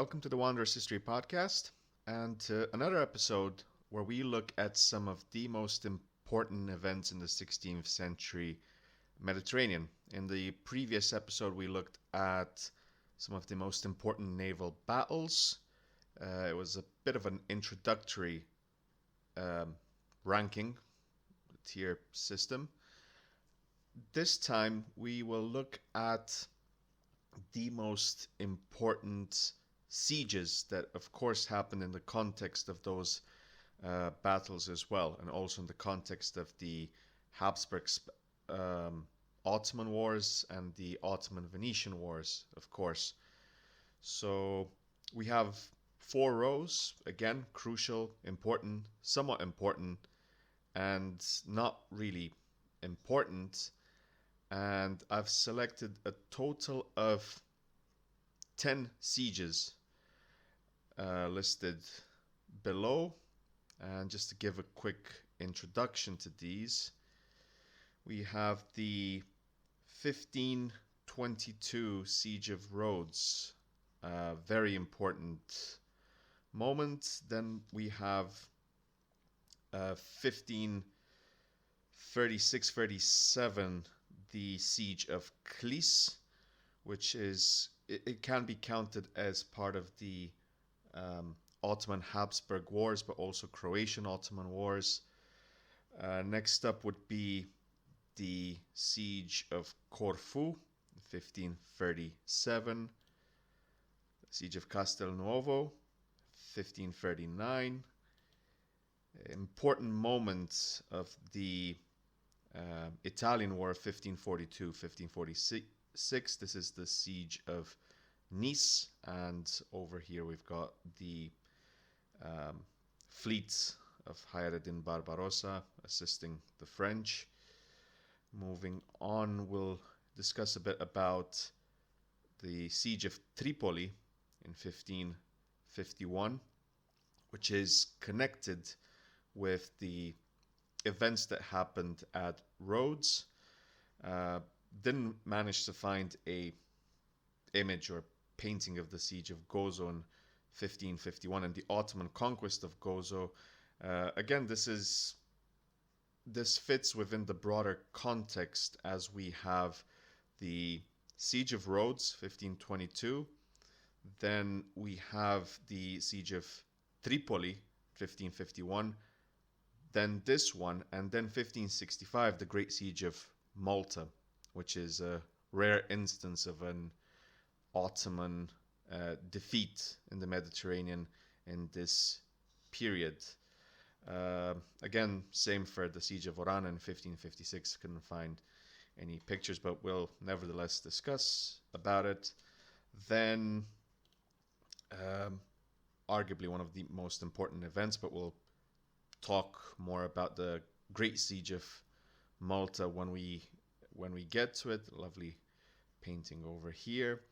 welcome to the Wanderer's History Podcast and to another episode where we look at some of the most important events in the 16th century Mediterranean. In the previous episode, we looked at some of the most important naval battles. It was a bit of an introductory ranking tier system. This time, we will look at the most important sieges that, of course, happened in the context of those battles as well, and also in the context of the Habsburg Ottoman Wars and the Ottoman-Venetian Wars, of course. So we have 4 rows, again, crucial, important, somewhat important, and not really important. And I've selected a total of 10 sieges listed below. And just to give a quick introduction to these, we have the 1522 Siege of Rhodes, very important moment. Then we have 1536-37, the Siege of Clis, which is, it can be counted as part of the Ottoman Habsburg Wars, but also Croatian Ottoman Wars. Next up would be the Siege of Corfu, 1537. Siege of Castelnovo, 1539. Important moments of the Italian War of 1542-1546. This is the Siege of Nice, and over here we've got the fleet of Hayreddin Barbarossa assisting the French. Moving on, we'll discuss a bit about the Siege of Tripoli in 1551, which is connected with the events that happened at Rhodes. Didn't manage to find a image or painting of the Siege of Gozo in 1551 and the Ottoman conquest of Gozo. Again, this fits within the broader context, as we have the Siege of Rhodes, 1522. Then we have the Siege of Tripoli, 1551. Then this one, and then 1565, the Great Siege of Malta, which is a rare instance of an Ottoman defeat in the Mediterranean in this period. Again, same for the Siege of Oran in 1556. Couldn't find any pictures, but we'll nevertheless discuss about it. Then, arguably one of the most important events, but we'll talk more about the Great Siege of Malta when we get to it. Lovely painting over here.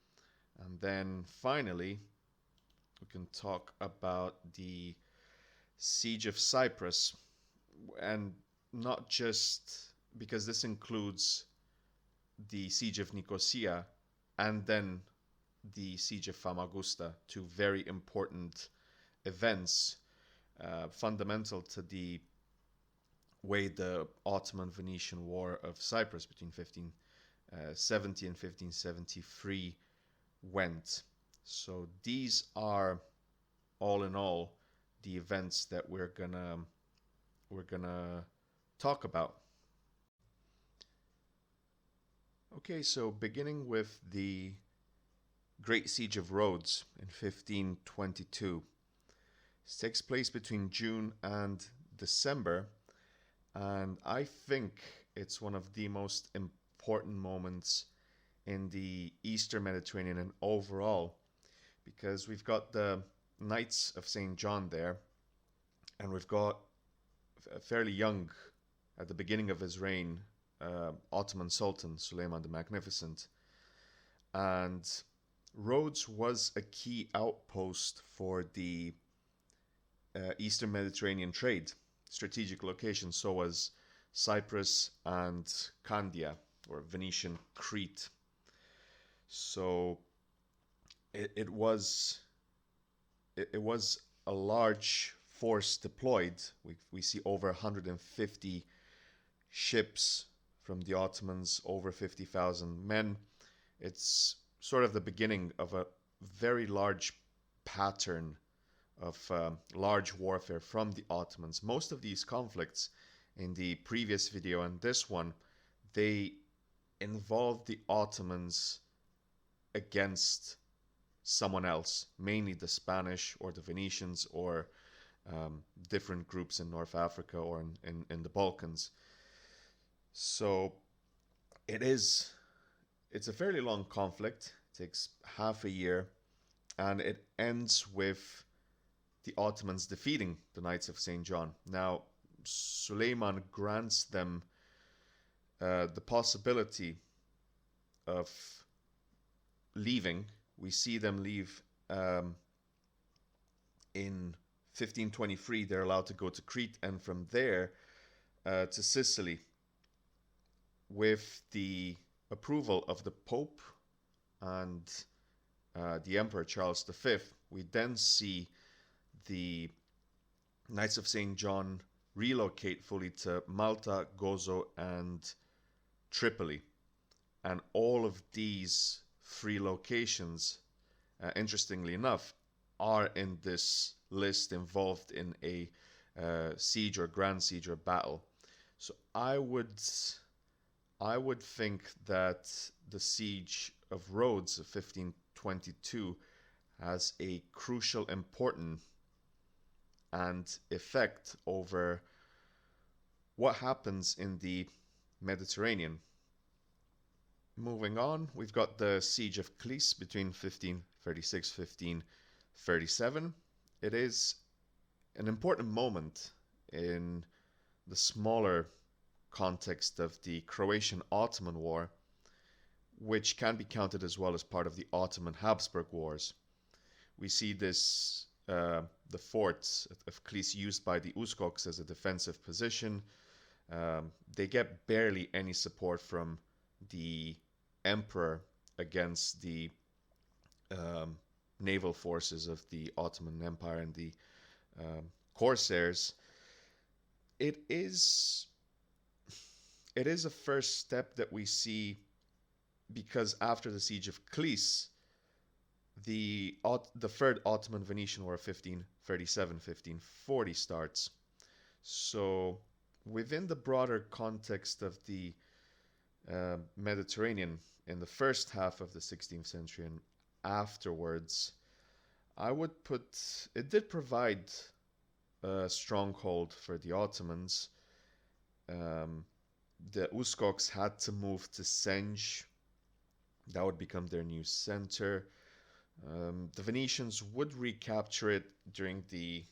And then finally, we can talk about the Siege of Cyprus, and not just because this includes the Siege of Nicosia and then the Siege of Famagusta, 2 very important events, fundamental to the way the Ottoman-Venetian War of Cyprus between 1570 and 1573 went. So these are, all in all, the events that we're gonna talk about. Okay, so beginning with the Great Siege of Rhodes in 1522. This takes place between June and December, and I think it's one of the most important moments in the Eastern Mediterranean and overall, because we've got the Knights of St. John there, and we've got a fairly young, at the beginning of his reign, Ottoman Sultan Suleiman the Magnificent. And Rhodes was a key outpost for the Eastern Mediterranean trade, strategic location. So was Cyprus and Candia, or Venetian Crete. So it was it was a large force deployed. We see over 150 ships from the Ottomans, over 50,000 men. It's sort of the beginning of a very large pattern of large warfare from the Ottomans. Most of these conflicts in the previous video and this one, they involved the Ottomans against someone else, mainly the Spanish or the Venetians or different groups in North Africa or in the Balkans. So it's a fairly long conflict. It takes half a year, and it ends with the Ottomans defeating the Knights of St. John. Now, Suleiman grants them the possibility of leaving. We see them leave in 1523. They're allowed to go to Crete, and from there to Sicily, with the approval of the Pope and the Emperor Charles V. We then see the Knights of St. John relocate fully to Malta, Gozo, and Tripoli. And all of these three locations, interestingly enough, are in this list involved in a siege or grand siege or battle. So I would think that the Siege of Rhodes of 1522 has a crucial importance and effect over what happens in the Mediterranean. Moving on, we've got the Siege of Clis between 1536-1537. It is an important moment in the smaller context of the Croatian-Ottoman War, which can be counted as well as part of the Ottoman-Habsburg Wars. We see this, the forts of Clis used by the Uskoks as a defensive position. They get barely any support from the emperor against the naval forces of the Ottoman Empire and the corsairs. It is a first step that we see, because after the Siege of Clis, the Third Ottoman Venetian War of 1537-1540 starts. So within the broader context of the Mediterranean in the first half of the 16th century and afterwards, I would put it did provide a stronghold for the Ottomans. The Uskoks had to move to Senj. That would become their new center. The Venetians would recapture it during the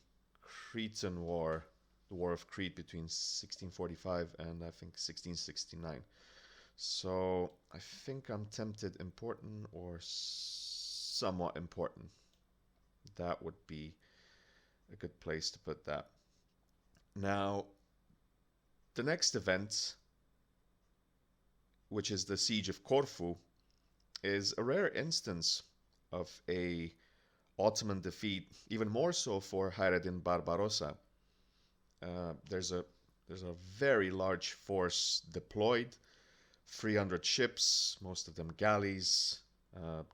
Cretan War, the War of Crete between 1645 and I think 1669. So I think I'm tempted important or somewhat important. That would be a good place to put that. Now, the next event, which is the Siege of Corfu, is a rare instance of a Ottoman defeat, even more so for Hayreddin Barbarossa. There's a very large force deployed, 300 ships, most of them galleys,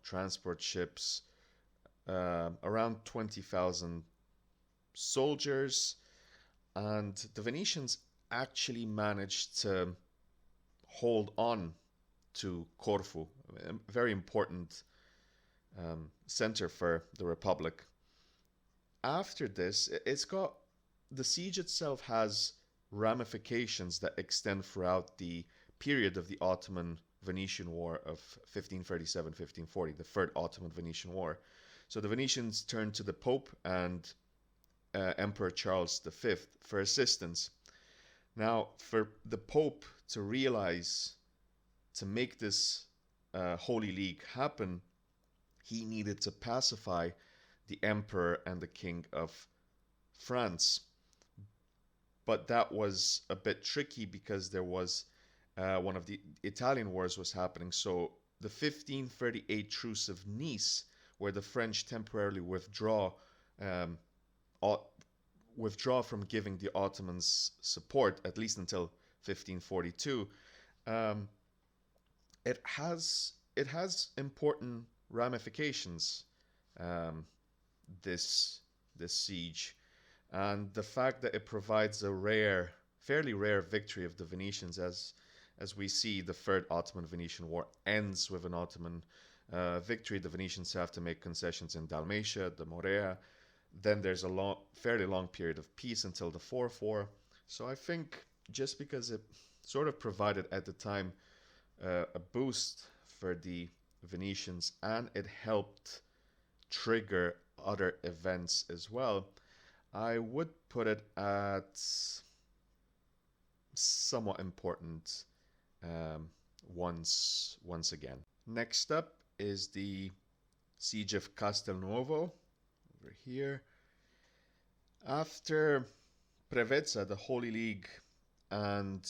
transport ships, around 20,000 soldiers, and the Venetians actually managed to hold on to Corfu, a very important center for the Republic. After this, the siege itself has ramifications that extend throughout the period of the Ottoman-Venetian War of 1537-1540, the Third Ottoman-Venetian War. So the Venetians turned to the Pope and Emperor Charles V for assistance. Now, for the Pope to realize, to make this Holy League happen, he needed to pacify the Emperor and the King of France. But that was a bit tricky because there was one of the Italian wars was happening. So the 1538 Truce of Nice, where the French temporarily withdraw um, withdraw from giving the Ottomans support, at least until 1542, um, it has important ramifications. Um, this this siege, and the fact that it provides fairly rare victory of the Venetians, as we see the Third Ottoman-Venetian War ends with an Ottoman victory. The Venetians have to make concessions in Dalmatia, the Morea. Then there's a fairly long period of peace until the Fourth War. So I think just because it sort of provided at the time a boost for the Venetians, and it helped trigger other events as well, I would put it at somewhat important once again. Next up is the Siege of Castelnovo over here. After Preveza, the Holy League, and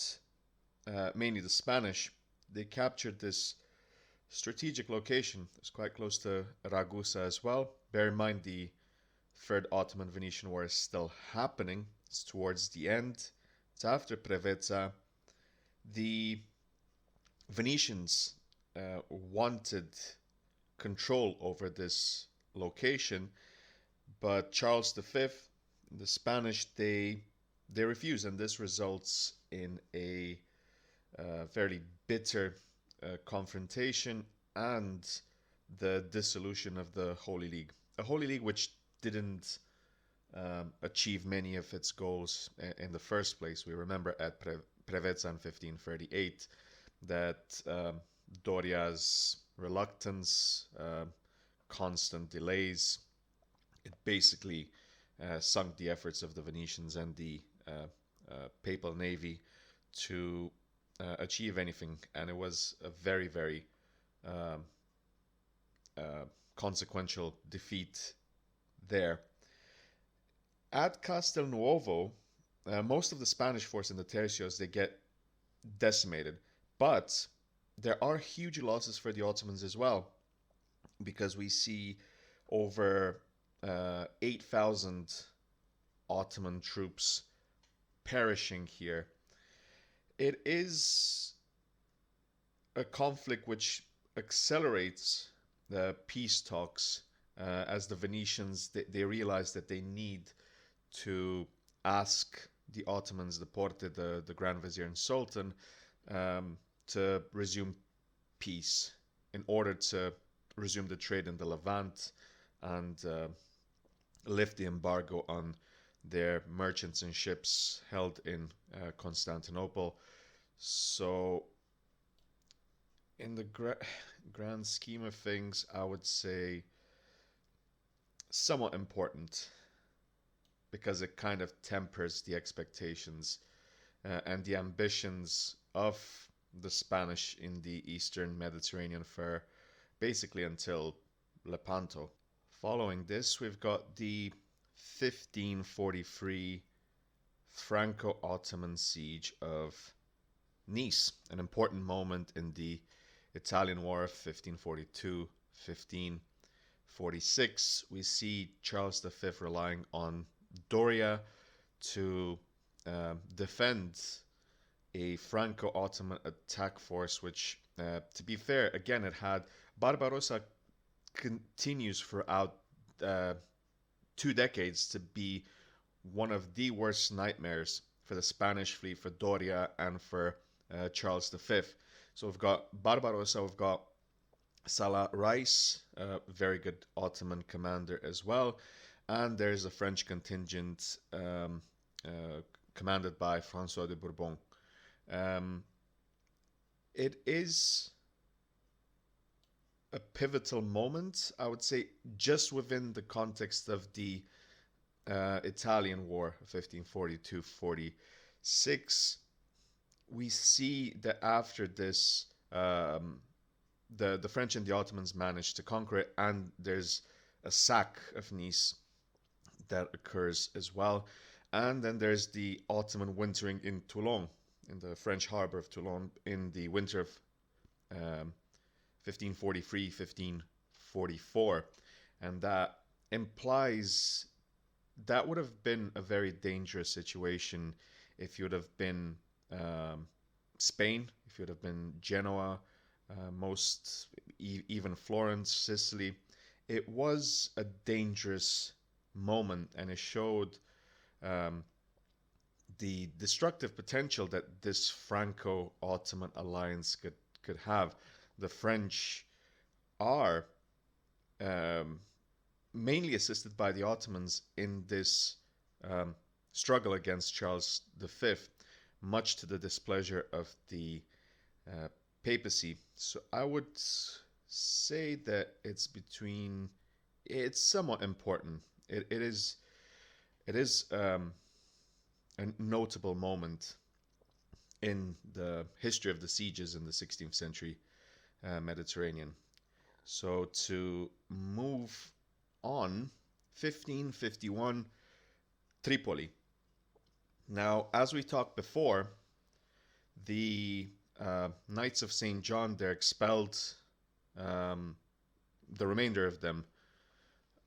mainly the Spanish, they captured this strategic location. It's quite close to Ragusa as well. Bear in mind the Third Ottoman-Venetian War is still happening. It's towards the end. It's after Preveza. The Venetians wanted control over this location, but Charles V, the Spanish, they refuse, and this results in a fairly bitter confrontation and the dissolution of the Holy League. A Holy League which didn't achieve many of its goals in the first place. We remember at Preveza in 1538 that Doria's reluctance, constant delays, it basically sunk the efforts of the Venetians and the papal navy to achieve anything, and it was a very, very consequential defeat there. At Castelnuovo, most of the Spanish force in the tercios, they get decimated, but there are huge losses for the Ottomans as well, because we see over 8,000 Ottoman troops perishing here. It is a conflict which accelerates the peace talks as the Venetians, they realize that they need to ask the Ottomans, the Porte, the Grand Vizier and Sultan, to resume peace in order to resume the trade in the Levant and lift the embargo on their merchants and ships held in Constantinople. So in the grand scheme of things, I would say somewhat important, because it kind of tempers the expectations and the ambitions of the Spanish in the Eastern Mediterranean for basically until Lepanto. Following this, we've got the 1543 Franco-Ottoman siege of Nice, an important moment in the Italian War of 1542-1546. We see Charles V relying on Doria to defend a Franco-Ottoman attack force, which, to be fair, again, it had Barbarossa continues throughout 2 decades to be one of the worst nightmares for the Spanish fleet, for Doria, and for Charles V. So we've got Barbarossa, we've got Salah Rice, a very good Ottoman commander as well, and there's a French contingent commanded by François de Bourbon. It is a pivotal moment, I would say, just within the context of the Italian War, 1542-46. We see that after this, the French and the Ottomans managed to conquer it, and there's a sack of Nice that occurs as well. And then there's the Ottoman wintering in Toulon, in the French harbor of Toulon, in the winter of 1543-1544. And that implies that would have been a very dangerous situation if you would have been Spain, if you would have been Genoa, even Florence, Sicily. It was a dangerous moment, and it showed um, the destructive potential that this Franco-Ottoman alliance could have. The French are um, mainly assisted by the Ottomans in this um, struggle against Charles V, much to the displeasure of the uh, papacy. So I would say that it's somewhat important. It is a notable moment in the history of the sieges in the 16th century Mediterranean. So to move on, 1551, Tripoli. Now, as we talked before, the Knights of St. John, they're expelled, um, the remainder of them,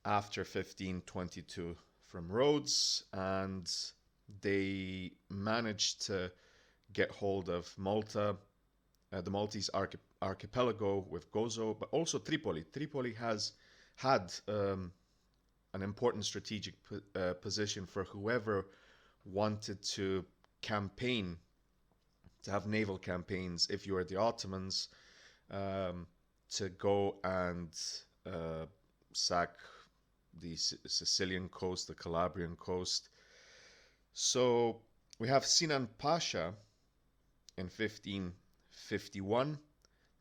after 1522 from Rhodes, and they managed to get hold of Malta, the Maltese archipelago with Gozo, but also Tripoli. Tripoli has had an important strategic position for whoever wanted to campaign, to have naval campaigns, if you were the Ottomans, to go and sack the Sicilian coast, the Calabrian coast. So we have Sinan Pasha in 1551.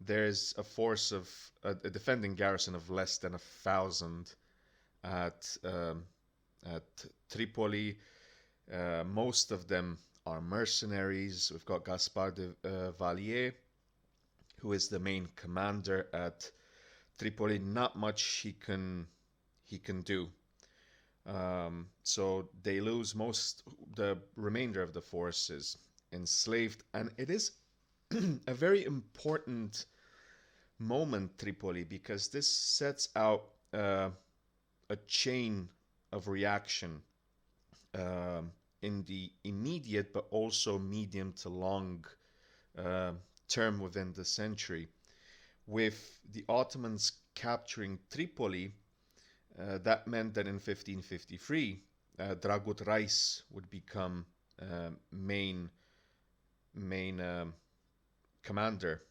There's a force of a defending garrison of less than 1,000 at Tripoli. Most of them are mercenaries. We've got Gaspard de Vallier, who is the main commander at Tripoli. Not much he can do. So they lose the remainder of the force is enslaved, and it is a very important moment, Tripoli, because this sets out a chain of reaction in the immediate but also medium to long term within the century. With the Ottomans capturing Tripoli, that meant that in 1553, Dragut Reis would become main commander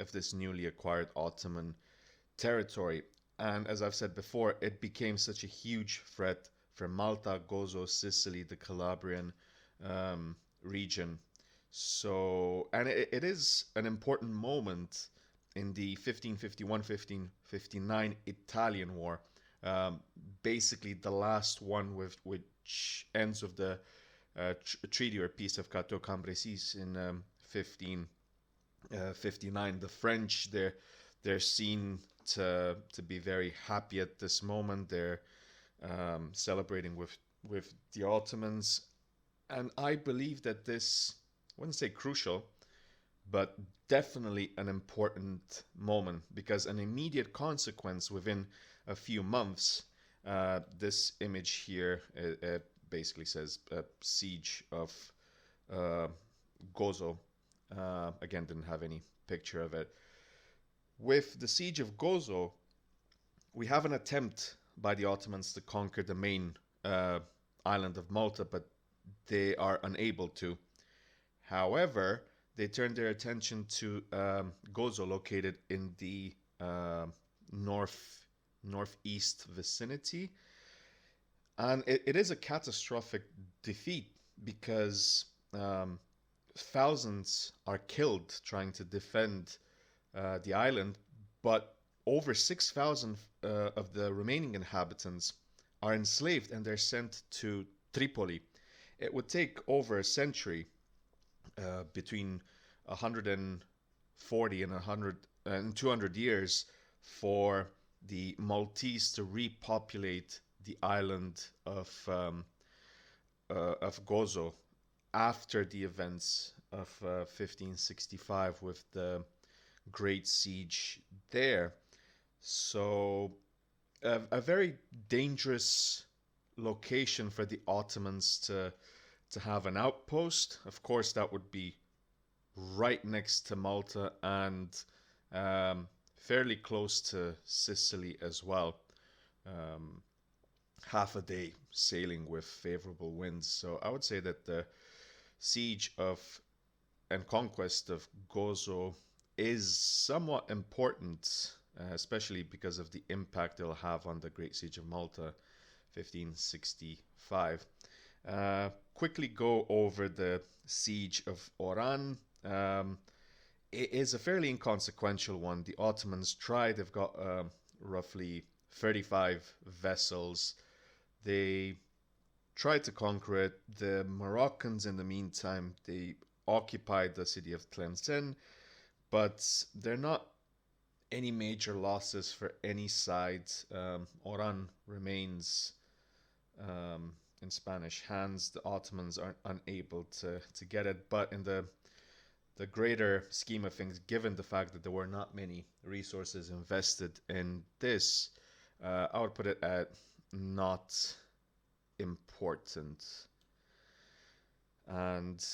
of this newly acquired Ottoman territory. And as I've said before, it became such a huge threat for Malta, Gozo, Sicily, the Calabrian region. So, and it is an important moment in the 1551-1559 Italian War. Basically, the last one which ends with the treaty or peace of Cateau-Cambrésis in 1559. The French, they're seen to be very happy at this moment. They're celebrating with the Ottomans, and I believe that this, I wouldn't say crucial, but definitely an important moment, because an immediate consequence within a few months, this image here basically says Siege of Gozo. Again, didn't have any picture of it. With the Siege of Gozo, we have an attempt by the Ottomans to conquer the main island of Malta, but they are unable to. However, they turn their attention to Gozo, located in the northeast vicinity. And it is a catastrophic defeat, because thousands are killed trying to defend the island, but over 6,000 of the remaining inhabitants are enslaved, and they're sent to Tripoli. It would take over a century, between 140 and 200 years, for the Maltese to repopulate the island of Gozo after the events of 1565 with the Great Siege there. So a very dangerous location for the Ottomans to have an outpost. Of course, that would be right next to Malta and fairly close to Sicily as well. Um, Half a day sailing with favorable winds. So I would say that the siege of and conquest of Gozo is somewhat important, especially because of the impact it'll have on the Great Siege of Malta, 1565. Quickly go over the Siege of Oran. It is a fairly inconsequential one. The Ottomans tried, they've got roughly 35 vessels. They tried to conquer it. The Moroccans, in the meantime, they occupied the city of Tlemcen, but they're not any major losses for any side. Oran remains in Spanish hands. The Ottomans aren't unable to get it, but in the greater scheme of things, given the fact that there were not many resources invested in this, I would put it at not important. And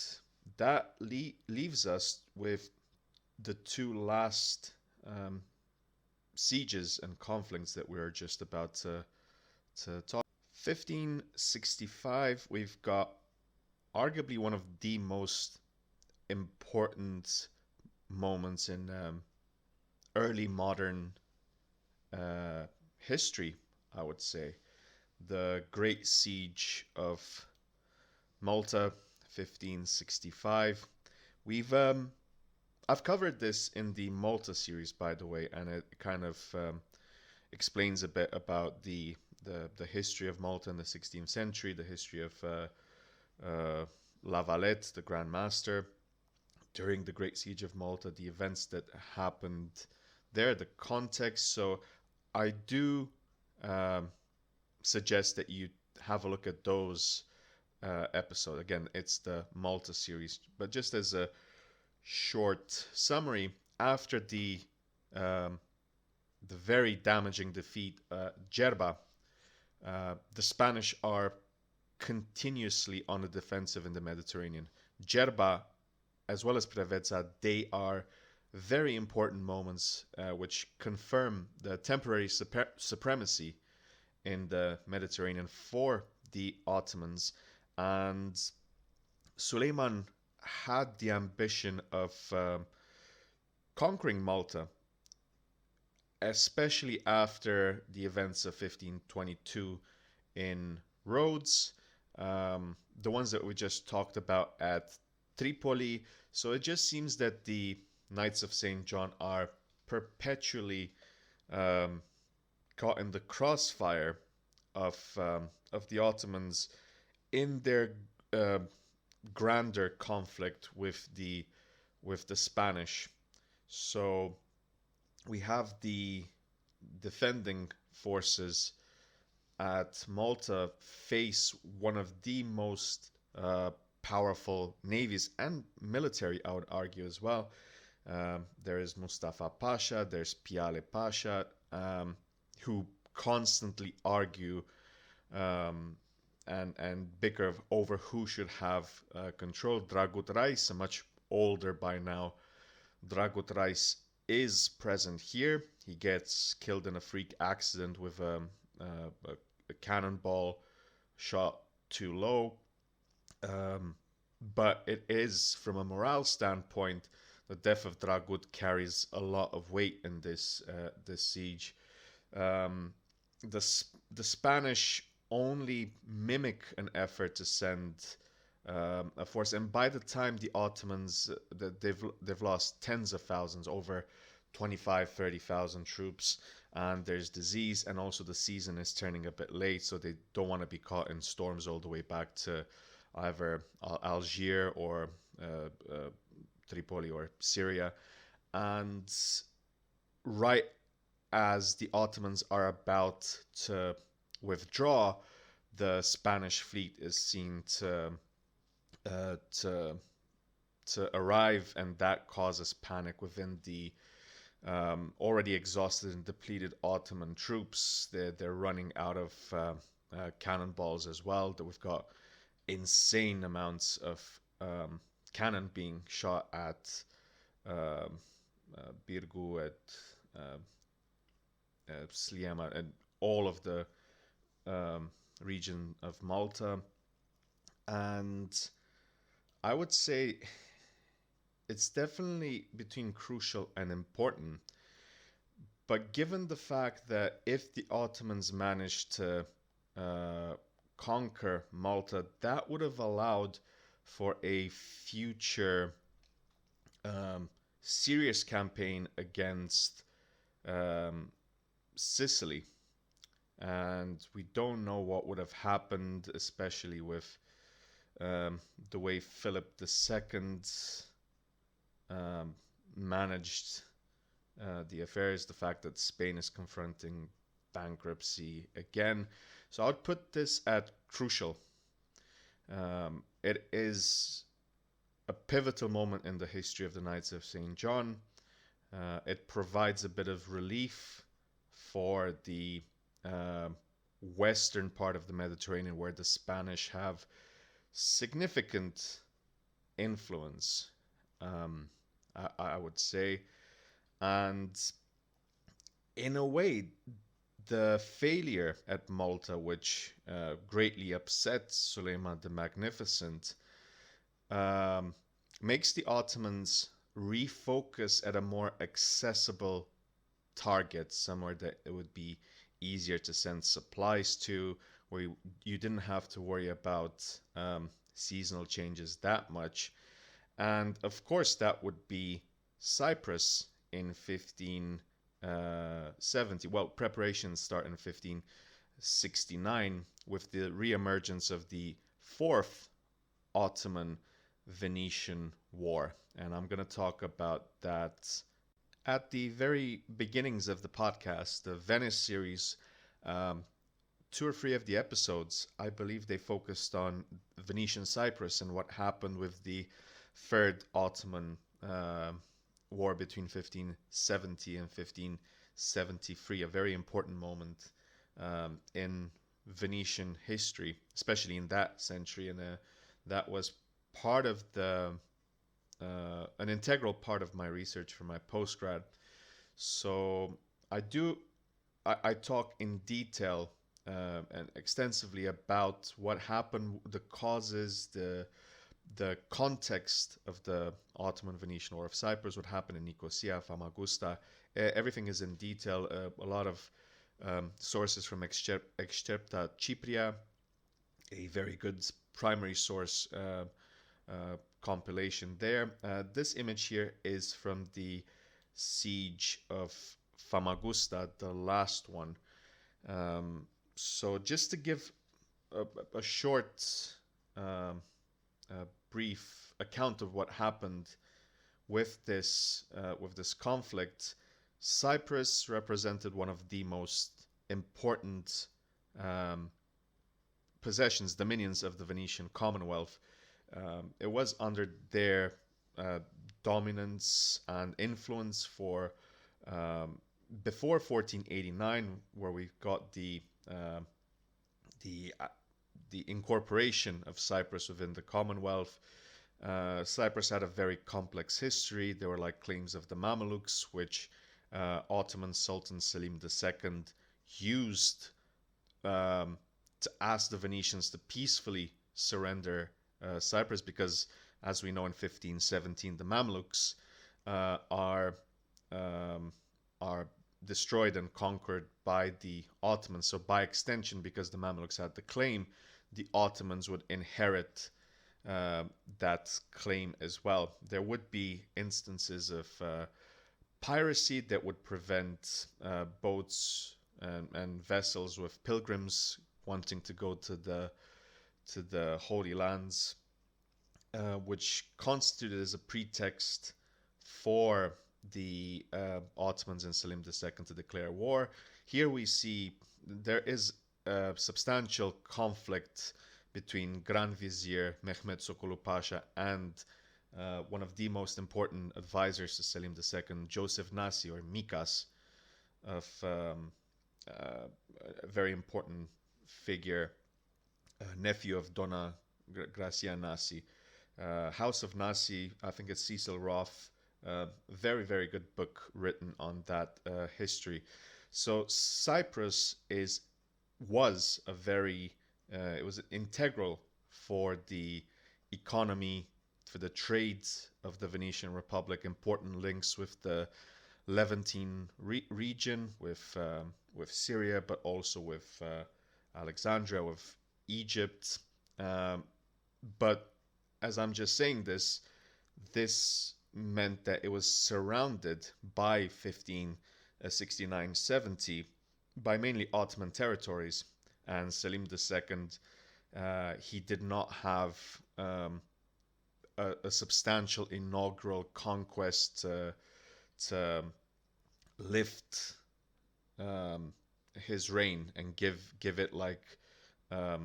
that leaves us with the two last sieges and conflicts that we're just about to talk. 1565, we've got arguably one of the most important moments in early modern history, I would say. The Great Siege of Malta, 1565. I've covered this in the Malta series, by the way, and it kind of explains a bit about the history of Malta in the 16th century, the history of La Valette, the Grand Master, during the Great Siege of Malta, the events that happened there, the context. So I do suggest that you have a look at those episodes. Again, it's the Malta series. But just as a short summary, after the very damaging defeat at Gerba, the Spanish are continuously on the defensive in the Mediterranean. Gerba, as well as Preveza, they are very important moments which confirm the temporary supremacy in the Mediterranean for the Ottomans. And Suleiman had the ambition of conquering Malta, especially after the events of 1522 in Rhodes, the ones that we just talked about at Tripoli. So it just seems that the Knights of St. John are perpetually caught in the crossfire of the Ottomans in their grander conflict with the Spanish. So we have the defending forces at Malta face one of the most powerful navies and military, I would argue, as well. There is Mustafa Pasha, there's Piale Pasha, who constantly argue and bicker over who should have control. Dragut Rais, a much older by now Dragut Rais, is present here. He gets killed in a freak accident with a cannonball shot too low. But it is, from a morale standpoint, the death of Dragut carries a lot of weight in this siege. The Spanish only mimic an effort to send a force, and by the time the Ottomans, they've lost tens of thousands, over 25-30,000 troops, and there's disease, and also the season is turning a bit late, so they don't want to be caught in storms all the way back to either Algiers or Tripoli or Syria. And right as the Ottomans are about to withdraw, the Spanish fleet is seen to arrive, and that causes panic within the already exhausted and depleted Ottoman troops. They're running out of cannonballs as well. That we've got insane amounts of cannon being shot at Birgu, at Sliema, and all of the region of Malta. And I would say it's definitely between crucial and important. But given the fact that if the Ottomans managed to conquer Malta, that would have allowed for a future serious campaign against Sicily. And we don't know what would have happened, especially with the way Philip II managed the affairs, the fact that Spain is confronting bankruptcy again. So I would put this at crucial. It is a pivotal moment in the history of the Knights of St. John. It provides a bit of relief for the western part of the Mediterranean, where the Spanish have significant influence, I would say. And in a way, the failure at Malta, which greatly upset Suleiman the Magnificent, makes the Ottomans refocus at a more accessible target, somewhere that it would be easier to send supplies to, where you didn't have to worry about seasonal changes that much. And of course, that would be Cyprus in 1570. Well, preparations start in 1569 with the reemergence of the Fourth Ottoman Venetian War. And I'm going to talk about that at the very beginnings of the podcast. The Venice series, 2 or 3 of the episodes, I believe they focused on Venetian Cyprus and what happened with the Third Ottoman War between 1570 and 1573, a very important moment in Venetian history, especially in that century. And that was part of the an integral part of my research for my postgrad. So I talk in detail and extensively about what happened, the causes, the context of the Ottoman-Venetian War of Cyprus, what happened in Nicosia, Famagusta. Everything is in detail. A lot of sources from Excerpta Cypria, a very good primary source compilation there. This image here is from the Siege of Famagusta, the last one. So just to give a short, brief account of what happened with this conflict, Cyprus represented one of the most important possessions, dominions of the Venetian Commonwealth. It was under their dominance and influence for before 1489, where we got the incorporation of Cyprus within the Commonwealth. Cyprus had a very complex history. There were like claims of the Mamelukes, which Ottoman Sultan Selim II used to ask the Venetians to peacefully surrender Cyprus, because, as we know, in 1517 the Mamluks are destroyed and conquered by the Ottomans. So by extension, because the Mamluks had the claim, the Ottomans would inherit that claim as well. There would be instances of piracy that would prevent boats and vessels with pilgrims wanting to go to the Holy Lands, which constituted as a pretext for the Ottomans and Selim II to declare war. Here we see there is a substantial conflict between Grand Vizier Mehmed Sokolu Pasha and one of the most important advisors to Selim II, Joseph Nasi, or Mikas, of a very important figure, nephew of Donna Gracia Nasi. House of Nasi, I think it's Cecil Roth. Very, very good book written on that history. So Cyprus was a very it was integral for the economy, for the trade of the Venetian Republic. Important links with the Levantine region, with Syria, but also with Alexandria, with Egypt. But as I'm just saying this meant that it was surrounded by 1569-70 by mainly Ottoman territories, and Selim II, he did not have a substantial inaugural conquest to lift his reign and give it like a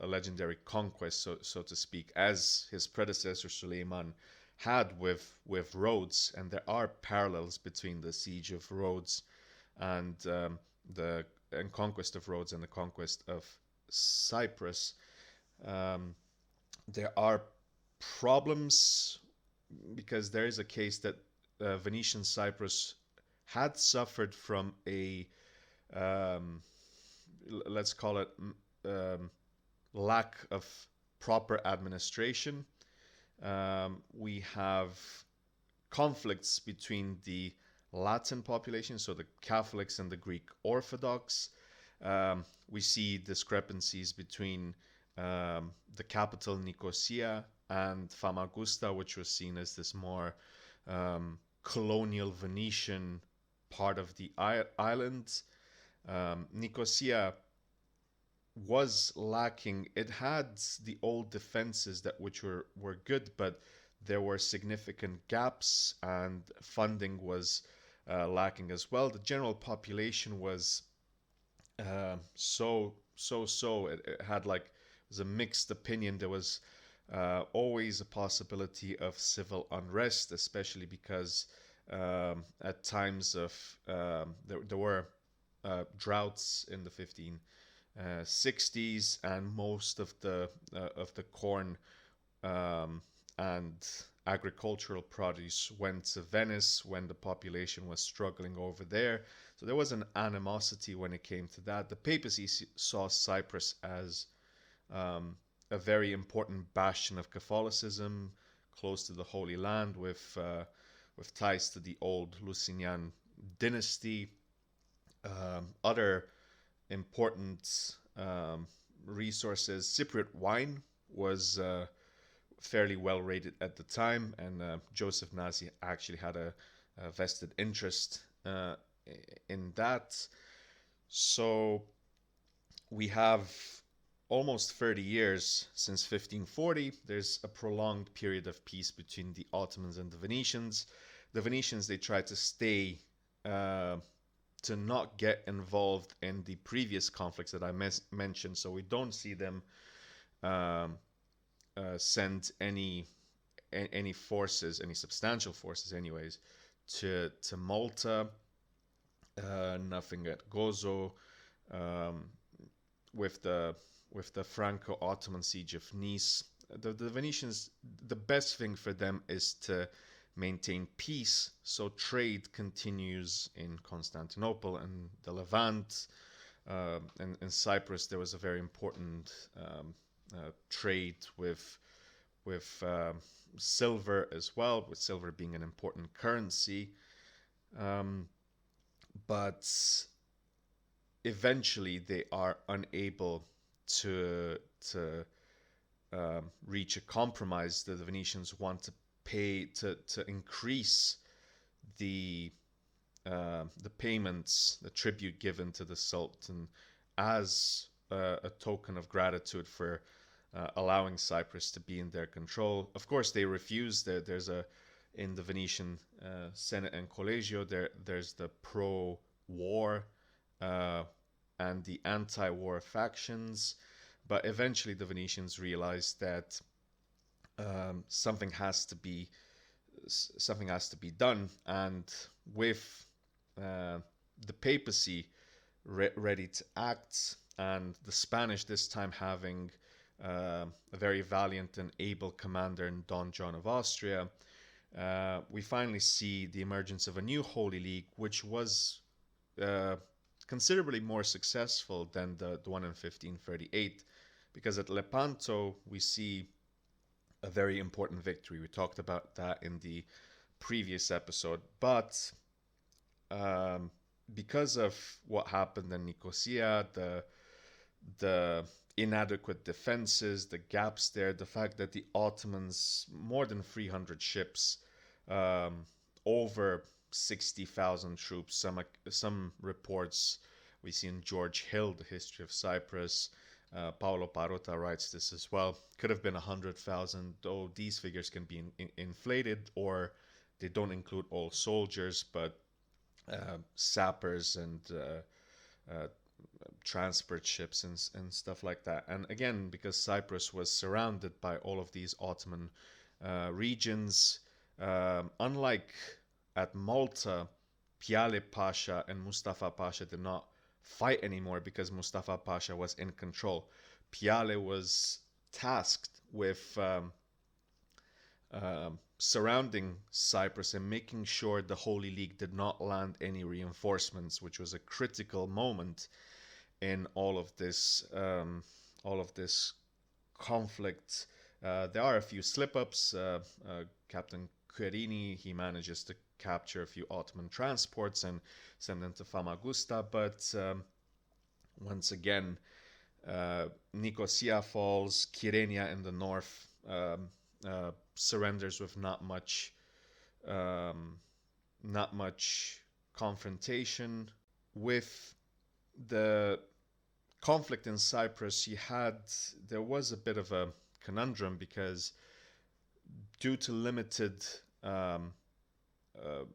legendary conquest, so to speak, as his predecessor Suleiman had with Rhodes. And there are parallels between the siege of Rhodes and the conquest of Rhodes and the conquest of Cyprus. There are problems because there is a case that Venetian Cyprus had suffered from a let's call it lack of proper administration. We have conflicts between the Latin population, so the Catholics and the Greek Orthodox. We see discrepancies between the capital Nicosia and Famagusta, which was seen as this more colonial Venetian part of the island. Nicosia was lacking. It had the old defenses which were good, but there were significant gaps and funding was lacking as well. The general population was so. It had like, it was a mixed opinion. There was always a possibility of civil unrest, especially because at times of there were droughts in the 1560s, and most of the corn and agricultural produce went to Venice when the population was struggling over there. So there was an animosity when it came to that. The papacy saw Cyprus as a very important bastion of Catholicism, close to the Holy Land, with ties to the old Lusignan dynasty. Other important resources. Cypriot wine was fairly well rated at the time, and Joseph Nazi actually had a vested interest in that. So we have almost 30 years since 1540. There's a prolonged period of peace between the Ottomans and the Venetians. The Venetians, they tried to stay to not get involved in the previous conflicts that I mentioned, so we don't see them send any forces, any substantial forces, anyways, to Malta. Nothing at Gozo. With the Franco-Ottoman siege of Nice, the Venetians, the best thing for them is to maintain peace, so trade continues in Constantinople and the Levant. And in Cyprus, there was a very important trade with silver as well, with silver being an important currency. But eventually, they are unable to reach a compromise. The Venetians want to pay to increase the payments, the tribute given to the Sultan, as a token of gratitude for allowing Cyprus to be in their control. Of course, they refuse. There's in the Venetian Senate and Collegio, there's the pro-war and the anti-war factions, but eventually the Venetians realized that something has to be done, and with the papacy ready to act, and the Spanish this time having a very valiant and able commander in Don John of Austria, we finally see the emergence of a new Holy League, which was uh, considerably more successful than the one in 1538, because at Lepanto we see a very important victory. We talked about that in the previous episode, but um, because of what happened in Nicosia, the inadequate defenses, the gaps there, the fact that the Ottomans, more than 300 ships, over 60,000 troops. Some reports we see in George Hill, The History of Cyprus. Paolo Parota writes this as well. Could have been 100,000, though these figures can be inflated, or they don't include all soldiers, but sappers and transport ships and stuff like that. And again, because Cyprus was surrounded by all of these Ottoman regions, unlike at Malta, Piale Pasha and Mustafa Pasha did not fight anymore because Mustafa Pasha was in control. Piale was tasked with surrounding Cyprus and making sure the Holy League did not land any reinforcements, which was a critical moment in all of this conflict. There are a few slip-ups. Captain Querini, he manages to capture a few Ottoman transports and send them to Famagusta, but once again, Nicosia falls. Kyrenia in the north surrenders with not much confrontation. With the conflict in Cyprus, there was a bit of a conundrum, because due to limited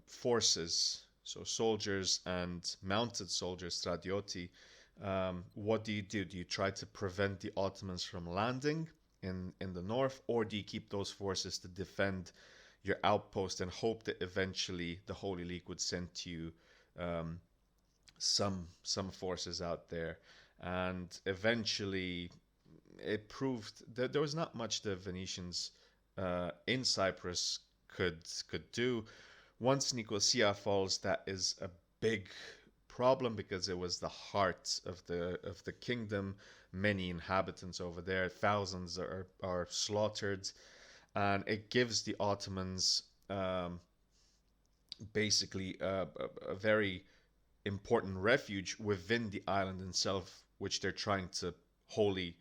forces, so soldiers and mounted soldiers, stradioti, what do? Do you try to prevent the Ottomans from landing in the north, or do you keep those forces to defend your outpost and hope that eventually the Holy League would send you some forces out there? And eventually it proved that there was not much the Venetians in Cyprus could do. Once Nicosia falls, that is a big problem, because it was the heart of the kingdom. Many inhabitants over there, thousands are slaughtered, and it gives the Ottomans basically a very important refuge within the island itself, which they're trying to wholly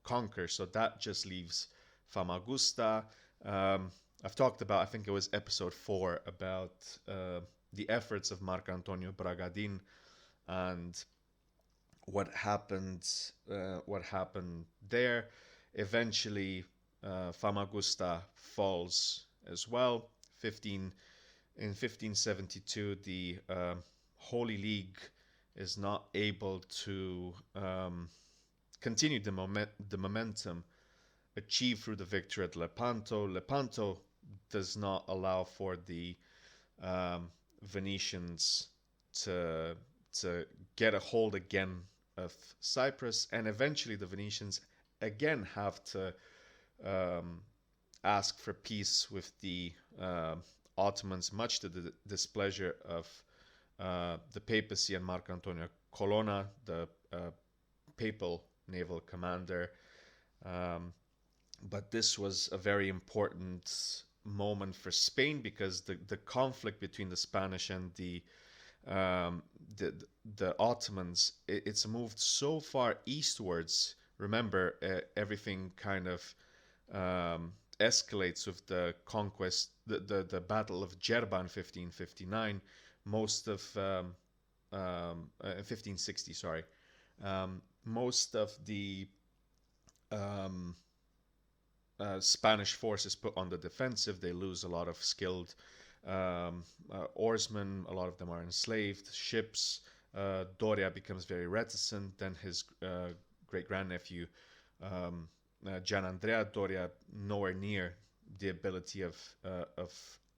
conquer. So that just leaves Famagusta. I've talked about, I think it was episode 4, about the efforts of Marco Antonio Bragadin and what happened there. Eventually, Famagusta falls as well. In 1572, the Holy League is not able to continue the momentum achieved through the victory at Lepanto. Lepanto does not allow for the Venetians to get a hold again of Cyprus, and eventually the Venetians again have to ask for peace with the Ottomans, much to the displeasure of the papacy and Marco Antonio Colonna, the papal naval commander. But this was a very important moment for Spain, because the conflict between the Spanish and the Ottomans, it's moved so far eastwards. Remember, everything kind of escalates with the conquest, the Battle of Jerba in 1559. Most of 1560, sorry. Most of the Spanish forces put on the defensive. They lose a lot of skilled oarsmen. A lot of them are enslaved. Ships. Doria becomes very reticent. Then his great-grandnephew, Gianandrea Doria, nowhere near the ability of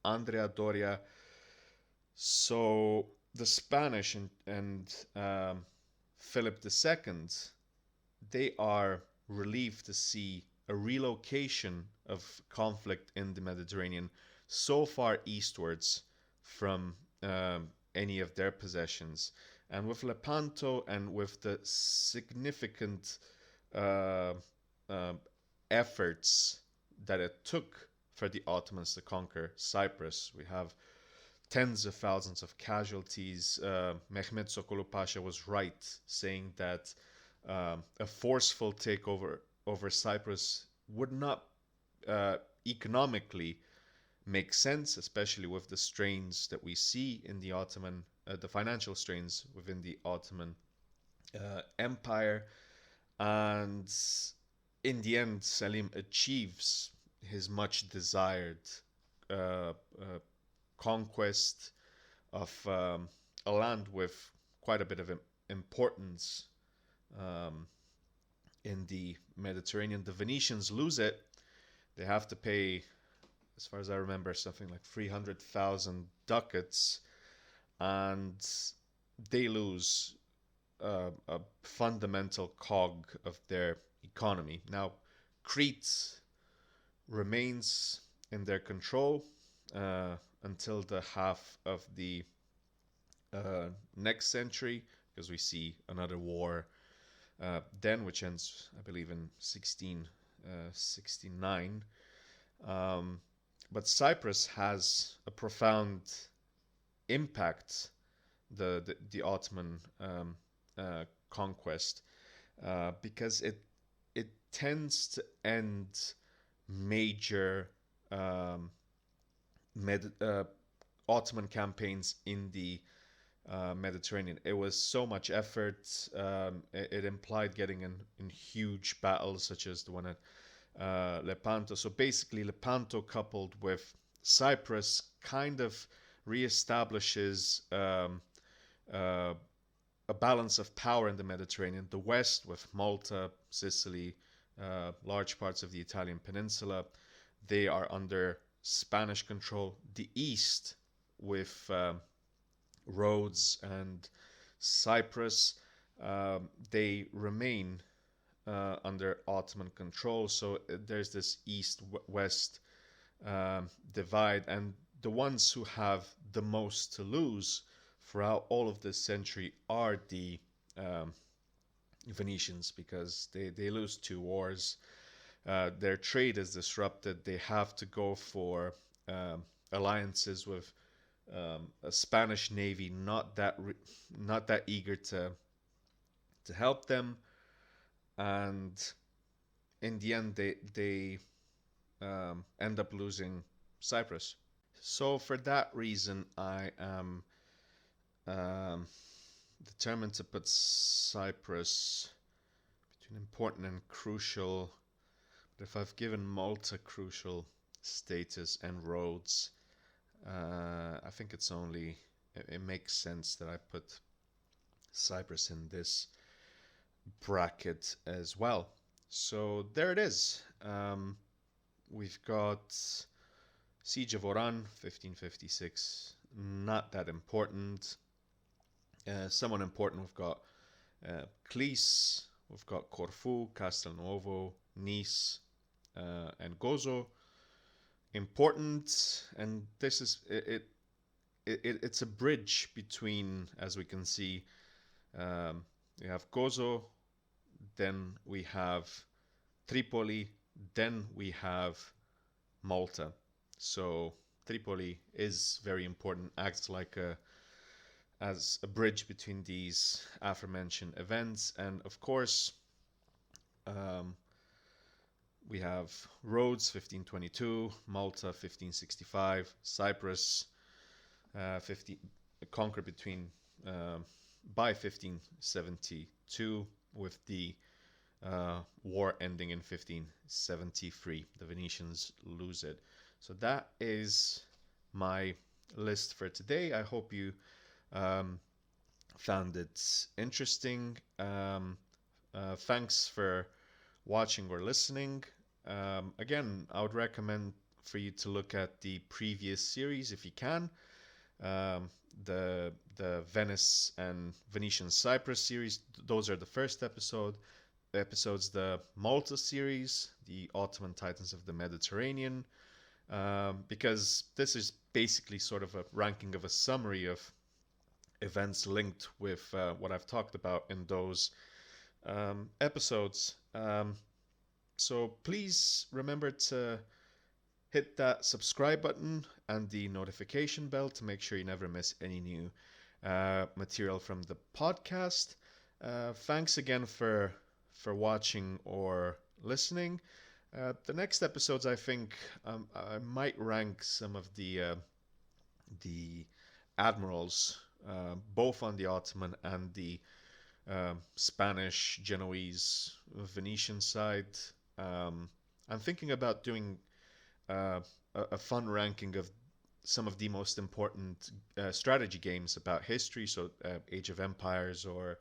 Andrea Doria. So the Spanish and Philip II, they are relieved to see a relocation of conflict in the Mediterranean so far eastwards from any of their possessions. And with Lepanto and with the significant uh, uh, efforts that it took for the Ottomans to conquer Cyprus, we have tens of thousands of casualties. Mehmed Sokolu Pasha was right saying that a forceful takeover over Cyprus would not economically make sense, especially with the strains that we see in the Ottoman, the financial strains within the Ottoman Empire. And in the end, Selim achieves his much desired uh, uh, conquest of a land with quite a bit of importance in the Mediterranean. The Venetians lose it. They have to pay, as far as I remember, something like 300,000 ducats, and they lose a fundamental cog of their economy. Now, Crete remains in their control until the half of the next century, because we see another war then, which ends, I believe, in 1669. But Cyprus has a profound impact, the Ottoman conquest, because it tends to end major Ottoman campaigns in the Mediterranean. It was so much effort. It implied getting in huge battles, such as the one at Lepanto. So basically, Lepanto coupled with Cyprus kind of reestablishes a balance of power in the Mediterranean. The West with Malta, Sicily, large parts of the Italian peninsula, they are under Spanish control. The East with Rhodes and Cyprus, they remain under Ottoman control. So there's this East-West divide, and the ones who have the most to lose throughout all of this century are the Venetians, because they lose two wars. Their trade is disrupted. They have to go for alliances with a Spanish navy not that eager to help them, and in the end they end up losing Cyprus. So for that reason, I am determined to put Cyprus between important and crucial. But if I've given Malta crucial status and Rhodes, I think it makes sense that I put Cyprus in this bracket as well. So there it is. We've got Siege of Oran, 1556. Not that important. Somewhat important, we've got Clis, we've got Corfu, Castelnovo, Nice, and Gozo. Important, and this is it's a bridge between, as we can see, we have Gozo, then we have Tripoli, then we have Malta. So Tripoli is very important, acts like as a bridge between these aforementioned events. And of course, we have Rhodes 1522, Malta 1565, Cyprus conquered by 1572, with the war ending in 1573. The Venetians lose it. So that is my list for today. I hope you found it interesting. Thanks for watching or listening. Again, I would recommend for you to look at the previous series if you can. um, the Venice and Venetian Cyprus series. Those are the first episodes. The Malta series, the Ottoman Titans of the Mediterranean, because this is basically sort of a ranking of a summary of events linked with what I've talked about in those episodes. So please remember to hit that subscribe button and the notification bell to make sure you never miss any new material from the podcast. Thanks again for watching or listening. The next episodes, I think, I might rank some of the admirals, both on the Ottoman and the Spanish, Genoese, Venetian side. I'm thinking about doing uh, a fun ranking of some of the most important strategy games about history, so Age of Empires or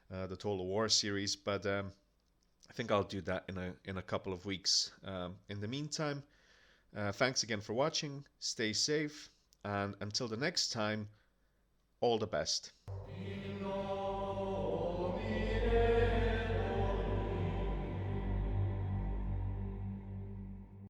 the Total War series. But I think I'll do that in a couple of weeks. In the meantime, thanks again for watching. Stay safe, and until the next time, all the best.